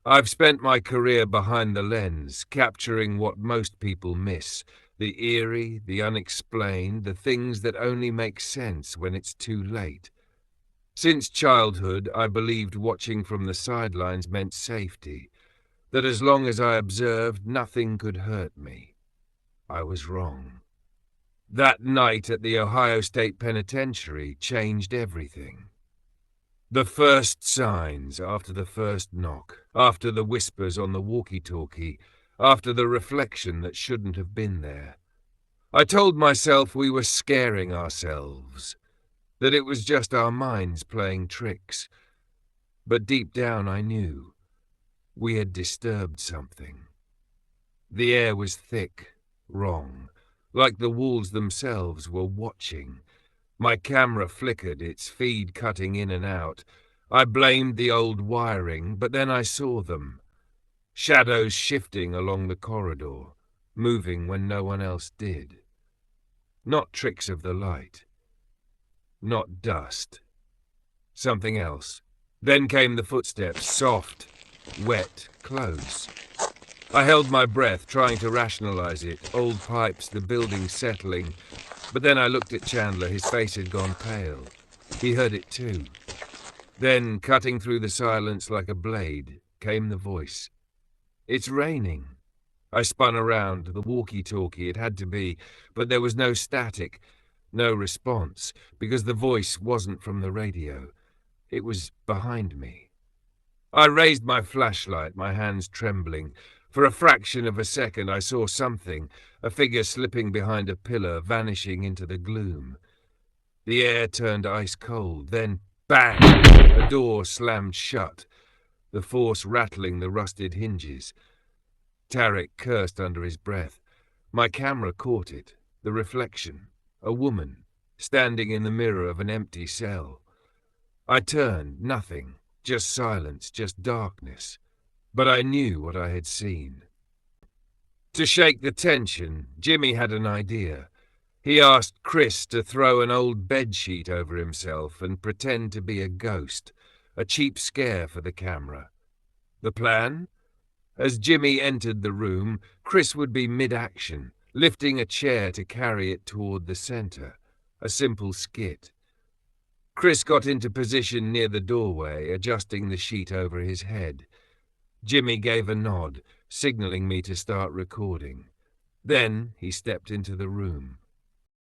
I've spent my career behind the lens, capturing what most people miss. The eerie, the unexplained, the things that only make sense when it's too late. Since childhood, I believed watching from the sidelines meant safety, that as long as I observed, nothing could hurt me. I was wrong. That night at the Ohio State Penitentiary changed everything. The first signs after the first knock, after the whispers on the walkie-talkie, after the reflection that shouldn't have been there. I told myself we were scaring ourselves, that it was just our minds playing tricks. But deep down I knew we had disturbed something. The air was thick, wrong, like the walls themselves were watching. My camera flickered, its feed cutting in and out. I blamed the old wiring, but then I saw them. Shadows shifting along the corridor, moving when no one else did. Not tricks of the light. Not dust. Something else. Then came the footsteps, soft, wet, close. I held my breath, trying to rationalize it. Old pipes, the building settling. But then I looked at Chandler. His face had gone pale. He heard it too. Then, cutting through the silence like a blade, came the voice. "It's raining." I spun around. The walkie-talkie, it had to be, but there was no static, no response, because the voice wasn't from the radio. It was behind me. I raised my flashlight, my hands trembling. For a fraction of a second I saw something, a figure slipping behind a pillar, vanishing into the gloom. The air turned ice cold, then bang! A door slammed shut, the force rattling the rusted hinges. Tarek cursed under his breath. My camera caught it, the reflection. A woman, standing in the mirror of an empty cell. I turned, nothing, just silence, just darkness. But I knew what I had seen. To shake the tension, Jimmy had an idea. He asked Chris to throw an old bedsheet over himself and pretend to be a ghost, a cheap scare for the camera. The plan? As Jimmy entered the room, Chris would be mid-action, lifting a chair to carry it toward the center. A simple skit. Chris got into position near the doorway, adjusting the sheet over his head. Jimmy gave a nod, signaling me to start recording. Then he stepped into the room.